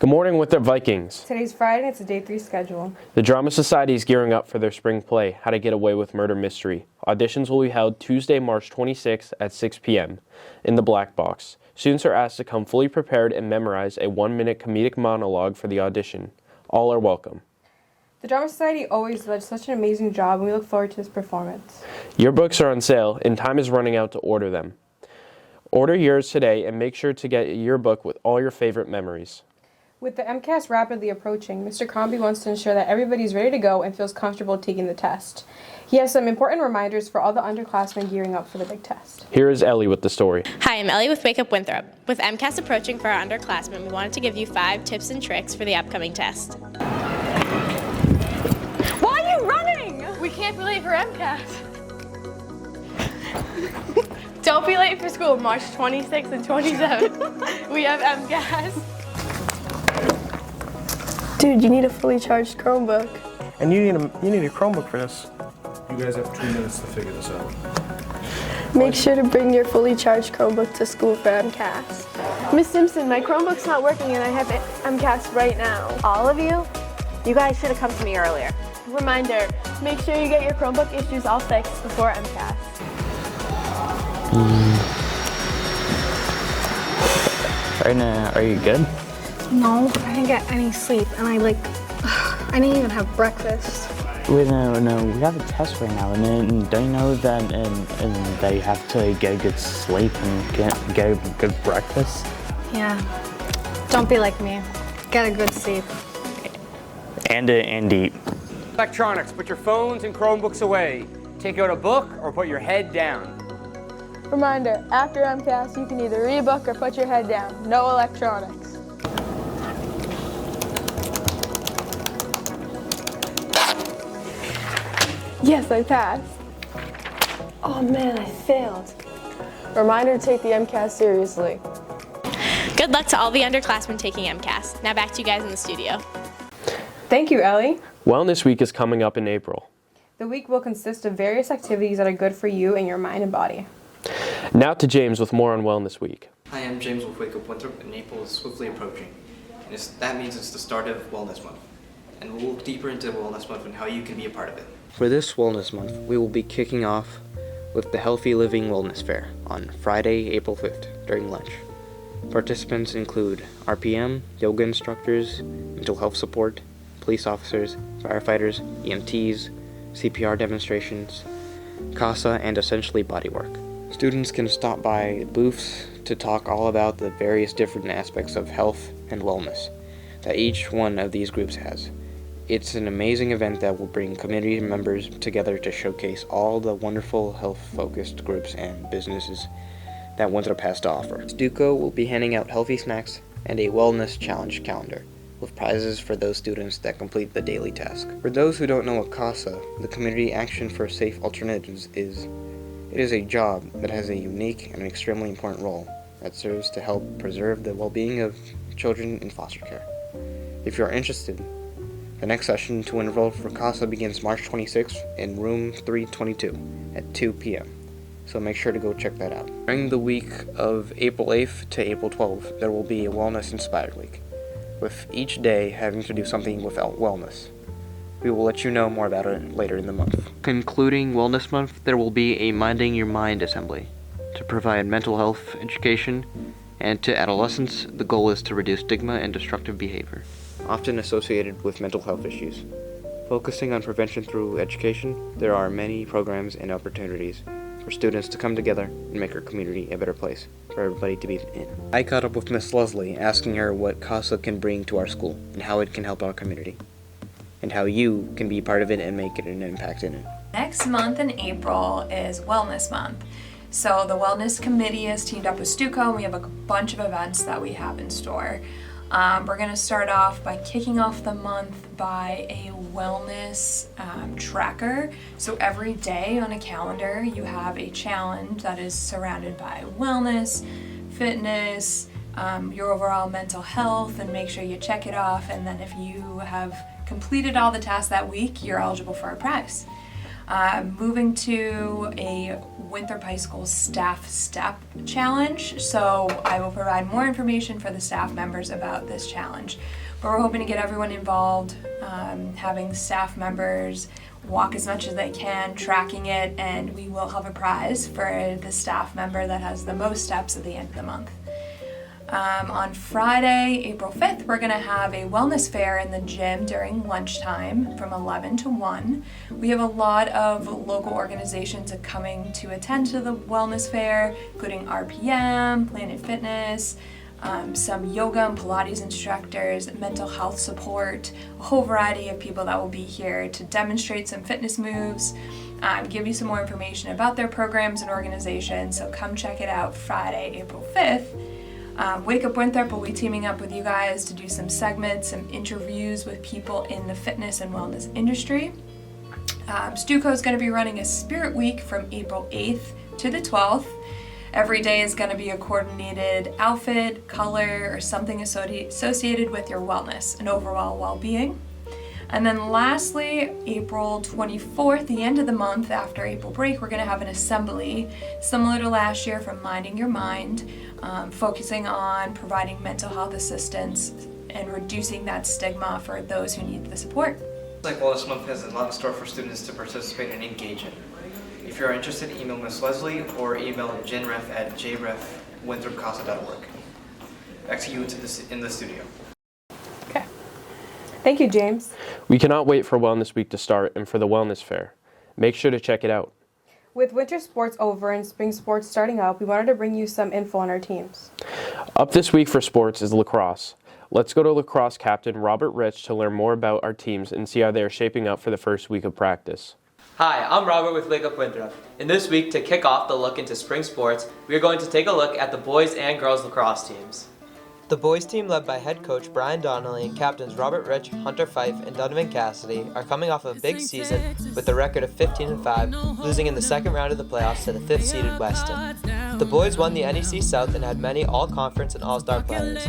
Good morning with the Vikings. Today's Friday and it's a day 3 schedule. The Drama Society is gearing up for their spring play, How to Get Away with Murder Mystery. Auditions will be held Tuesday, March 26th at 6 p.m. in the Black Box. Students are asked to come fully prepared and memorize a 1-minute comedic monologue for the audition. All are welcome. The Drama Society always does such an amazing job and we look forward to this performance. Your books are on sale and time is running out to order them. Order yours today and make sure to get your book with all your favorite memories. With the MCAS rapidly approaching, Mr. Crombie wants to ensure that everybody's ready to go and feels comfortable taking the test. He has some important reminders for all the underclassmen gearing up for the big test. Here is Ellie with the story. Hi, I'm Ellie with Wake Up Winthrop. With MCAS approaching for our underclassmen, we wanted to give you 5 tips and tricks for the upcoming test. Why are you running? We can't be late for MCAS. Don't be late for school, March 26th and 27th. We have MCAS. Dude, you need a fully charged Chromebook. And you need a Chromebook for this. You guys have 2 minutes to figure this out. Make sure to bring your fully charged Chromebook to school for MCAS. Miss Simpson, my Chromebook's not working and I have MCAS right now. All of you? You guys should have come to me earlier. Reminder, make sure you get your Chromebook issues all fixed before MCAS. Arna, are you good? No, I didn't get any sleep, and I didn't even have breakfast. Wait, no, we have a test right now, and don't you know that that you have to get a good sleep and get a good breakfast? Yeah, don't be like me. Get a good sleep. And eat. Electronics, put your phones and Chromebooks away. Take out a book or put your head down. Reminder, after MCAS, you can either read a book or put your head down. No electronics. Yes, I passed. Oh man, I failed. Reminder to take the MCAS seriously. Good luck to all the underclassmen taking MCAS. Now back to you guys in the studio. Thank you, Ellie. Wellness Week is coming up in April. The week will consist of various activities that are good for you and your mind and body. Now to James with more on Wellness Week. Hi, I'm James with Wake Up Winthrop, and April is swiftly approaching. And that means it's the start of Wellness Month. And we'll look deeper into Wellness Month and how you can be a part of it. For this Wellness Month, we will be kicking off with the Healthy Living Wellness Fair on Friday, April 5th during lunch. Participants include RPM, yoga instructors, mental health support, police officers, firefighters, EMTs, CPR demonstrations, CASA, and essentially bodywork. Students can stop by booths to talk all about the various different aspects of health and wellness that each one of these groups has. It's an amazing event that will bring community members together to showcase all the wonderful health-focused groups and businesses that Winthrop has to offer. Stuco will be handing out healthy snacks and a wellness challenge calendar with prizes for those students that complete the daily task. For those who don't know what CASA, the Community Action for Safe Alternatives is, it is a job that has a unique and extremely important role that serves to help preserve the well-being of children in foster care. If you're interested, the next session to enroll for CASA begins March 26th in room 322 at 2 p.m. So make sure to go check that out. During the week of April 8th to April 12th, there will be a Wellness Inspired Week, with each day having to do something with wellness. We will let you know more about it later in the month. Concluding Wellness Month, there will be a Minding Your Mind assembly to provide mental health education, and to adolescents, the goal is to reduce stigma and destructive behavior, often associated with mental health issues. Focusing on prevention through education, there are many programs and opportunities for students to come together and make our community a better place for everybody to be in. I caught up with Miss Leslie, asking her what CASA can bring to our school and how it can help our community, and how you can be part of it and make an impact in it. Next month in April is Wellness Month. So the Wellness Committee has teamed up with Stuco and we have a bunch of events that we have in store. We're going to start off by kicking off the month by a wellness tracker. So every day on a calendar you have a challenge that is surrounded by wellness, fitness, your overall mental health, and make sure you check it off, and then if you have completed all the tasks that week, you're eligible for a prize. Moving to a Winthrop High School Staff Step Challenge. So I will provide more information for the staff members about this challenge. But we're hoping to get everyone involved, having staff members walk as much as they can, tracking it, and we will have a prize for the staff member that has the most steps at the end of the month. On Friday, April 5th, we're going to have a wellness fair in the gym during lunchtime from 11 to 1. We have a lot of local organizations coming to attend to the wellness fair, including RPM, Planet Fitness, some yoga and Pilates instructors, mental health support, a whole variety of people that will be here to demonstrate some fitness moves, give you some more information about their programs and organizations, so come check it out Friday, April 5th. Wake Up Winthrop will be teaming up with you guys to do some segments, some interviews with people in the fitness and wellness industry. Stuco is going to be running a Spirit Week from April 8th to the 12th. Every day is going to be a coordinated outfit, color, or something associated with your wellness and overall well-being. And then lastly, April 24th, the end of the month after April break, we're going to have an assembly similar to last year from Minding Your Mind, focusing on providing mental health assistance and reducing that stigma for those who need the support. Like Wellness Month has a lot in store for students to participate and engage in. If you're interested, email Ms. Leslie or email jenref@jrefwinthropcasa.org. Back to you in the studio. Thank you, James. We cannot wait for Wellness Week to start and for the Wellness Fair. Make sure to check it out. With winter sports over and spring sports starting up, we wanted to bring you some info on our teams. Up this week for sports is lacrosse. Let's go to lacrosse captain Robert Rich to learn more about our teams and see how they are shaping up for the first week of practice. Hi, I'm Robert with Wake Up Winthrop. In this week, to kick off the look into spring sports, we are going to take a look at the boys and girls lacrosse teams. The boys team, led by head coach Brian Donnelly and captains Robert Rich, Hunter Fife, and Donovan Cassidy, are coming off of a big season with a record of 15-5, losing in the second round of the playoffs to the 5th-seeded Weston. The boys won the NEC South and had many all-conference and all-star players.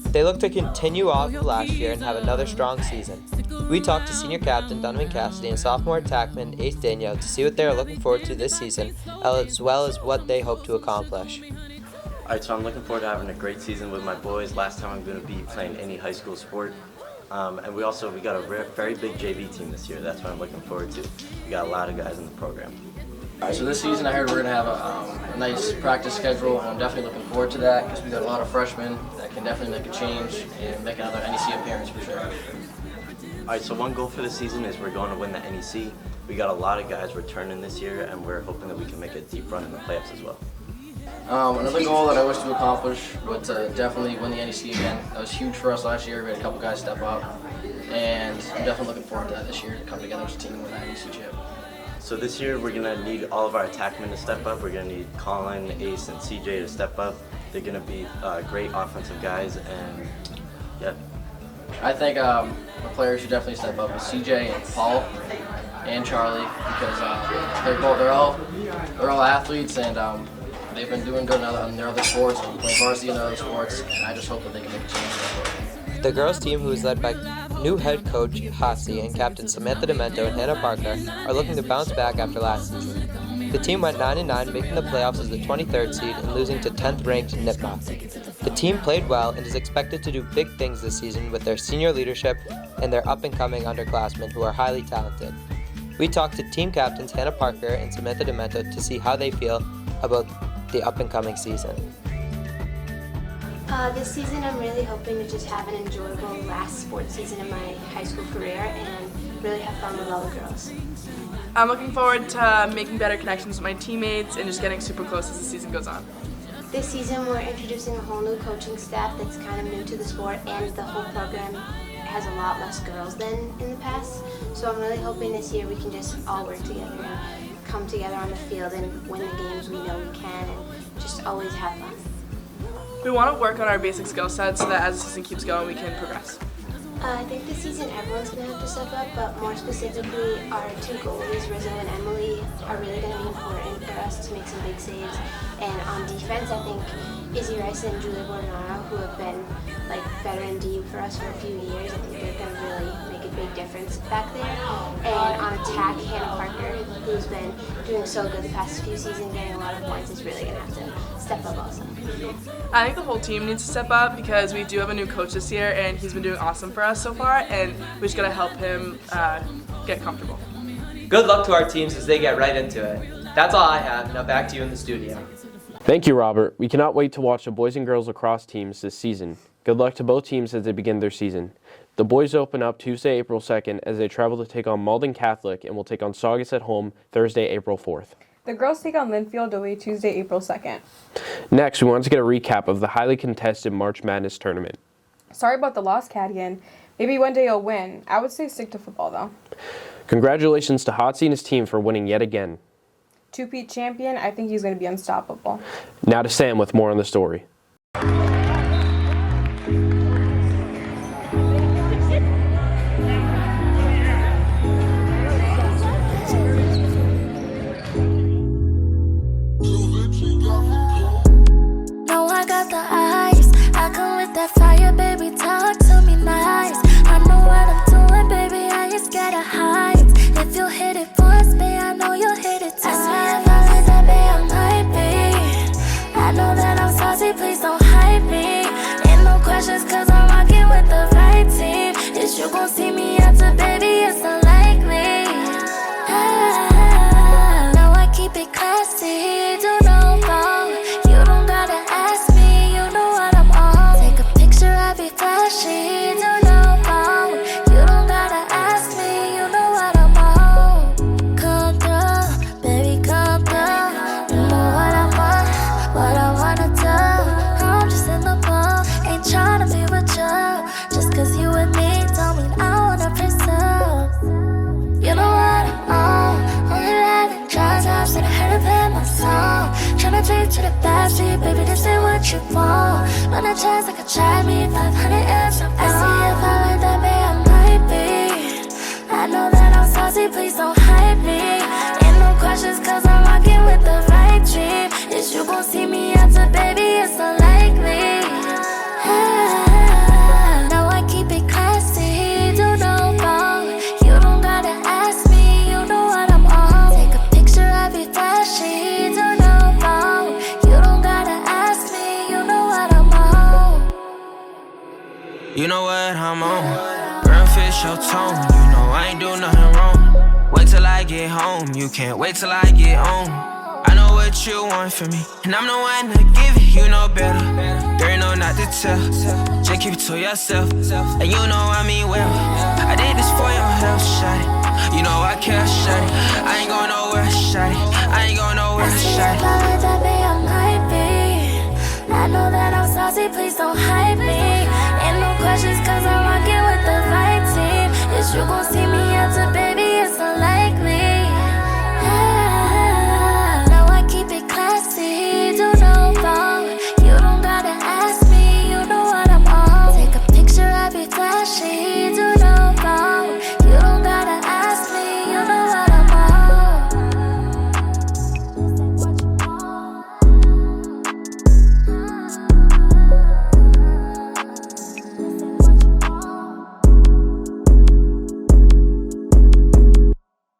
They look to continue off of last year and have another strong season. We talked to senior captain Donovan Cassidy and sophomore attackman Ace Daniel to see what they are looking forward to this season, as well as what they hope to accomplish. Alright, so I'm looking forward to having a great season with my boys. Last time I'm going to be playing any high school sport. And we got a very big JV team this year. That's what I'm looking forward to. We got a lot of guys in the program. Alright, so this season I heard we're going to have a nice practice schedule. I'm definitely looking forward to that because we got a lot of freshmen that can definitely make a change and make another NEC appearance for sure. Alright, so one goal for the season is we're going to win the NEC. We got a lot of guys returning this year, and we're hoping that we can make a deep run in the playoffs as well. Another goal that I wish to accomplish was to definitely win the NEC again. That was huge for us last year. We had a couple guys step up, and I'm definitely looking forward to that this year, to come together as a team and win that NEC chip. So this year we're going to need all of our attackmen to step up. We're going to need Colin, Ace, and CJ to step up. They're going to be great offensive guys, and yeah. I think the players should definitely step up with CJ and Paul and Charlie because they're all athletes and they've been doing good on their other sports, playing varsity in their other sports, and I just hope that they can make a change. The girls team, who is led by new head coach Hasi and captain Samantha Demento and Hannah Parker, are looking to bounce back after last season. The team went 9-9, making the playoffs as the 23rd seed and losing to 10th ranked Nipmuc. The team played well and is expected to do big things this season with their senior leadership and their up-and-coming underclassmen who are highly talented. We talked to team captains Hannah Parker and Samantha Demento to see how they feel about the up-and-coming season. This season I'm really hoping to just have an enjoyable last sports season of my high school career and really have fun with all the girls. I'm looking forward to making better connections with my teammates and just getting super close as the season goes on. This season we're introducing a whole new coaching staff that's kind of new to the sport, and the whole program has a lot less girls than in the past. So I'm really hoping this year we can just all work together and come together on the field and win the games we know we can and just always have fun. We want to work on our basic skill sets so that as the season keeps going we can progress. I think this season everyone's going to have to step up, but more specifically our two goalies, Rizzo and Emily, are really going to be important for us to make some big saves. And on defense, I think Izzy Rice and Julia Bornaro, who have been like veteran D for us for a few years. I think they're going to really make a big difference back there. And on attack, Hannah Parker, who's been doing so good the past few seasons, getting a lot of points, is really going to have to step up also. I think the whole team needs to step up because we do have a new coach this year and he's been doing awesome for us so far, and we just got to help him get comfortable. Good luck to our teams as they get right into it. That's all I have. Now back to you in the studio. Thank you, Robert. We cannot wait to watch the boys and girls lacrosse teams this season. Good luck to both teams as they begin their season. The boys open up Tuesday, April 2nd as they travel to take on Malden Catholic and will take on Saugus at home Thursday, April 4th. The girls take on Linfield away Tuesday, April 2nd. Next, we want to get a recap of the highly contested March Madness tournament. Sorry about the loss, Cadian. Maybe one day you'll win. I would say stick to football, though. Congratulations to Hotsy and his team for winning yet again. Two-peat champion, I think he's going to be unstoppable. Now to Sam with more on the story. No, I got the eyes. I come with that fire, baby. Talk to me nice. I know what I'm doing, baby. I ain't scared of heights. If you hit it once, babe, I know you'll hit it twice. Ask me if I like that, babe, I might be. I know that I'm saucy, please don't hype me. Ain't no questions, cause I'm rocking with the right team. Is you gon' see me after, baby, it's unlikely. Now I keep it classy, do no wrong. You don't gotta ask me, you know what I'm on. Take a picture, I be flashy, do no wrong. You don't gotta ask me, you know what I'm on. Come through, baby, come through. You know what I want, what I wanna do. I'm just in the ball, ain't tryna be with you. Just cause you with me don't mean I wanna pursue. You know what I'm on, only riding dry tops and I heard it play my song. Tryna take to the backseat, baby, this ain't what you want. Run a chance like a try me, 500 M's, I'm I see if I like that, babe, I might be. I know that I'm saucy, please don't hype me. Ain't no questions, cause I'm rocking with the right team. Is you gon' see me after, baby, it's unlikely. Now I keep it classy, do no wrong. You don't gotta ask me, you know what I'm on. Take a picture, I be flashy, do no wrong. You don't gotta ask me, you know what I'm on. You know what I'm on. Girl, fish your tone. You know I ain't do nothing wrong. Wait till I get home. You can't wait till I get home. I know what you want from me, and I'm the one to give it. You know better. There ain't no not to tell. Just keep it to yourself, and you know I mean well. I did this for your health, shawty. You know I care, shawty. I ain't going nowhere, shawty. I ain't going nowhere, shawty. If I like that, babe, I might be. I know that I'm saucy, please don't hype me. Ain't no questions, cause I'm rocking with the right team. Is you gon' see me after, baby, it's unlikely. Now I keep it classy, do no wrong. You don't gotta ask me, you know what I'm on. Take a picture, I be flashy, do no wrong. You don't gotta ask me, you know what I'm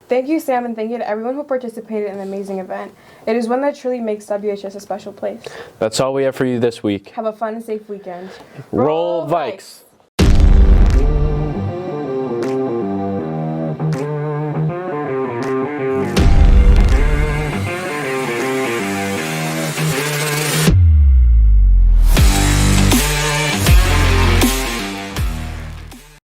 Thank you, Sam, and thank you to everyone who participated in the amazing event. It is one that truly makes WHS a special place. That's all we have for you this week. Have a fun and safe weekend. Roll Vikes!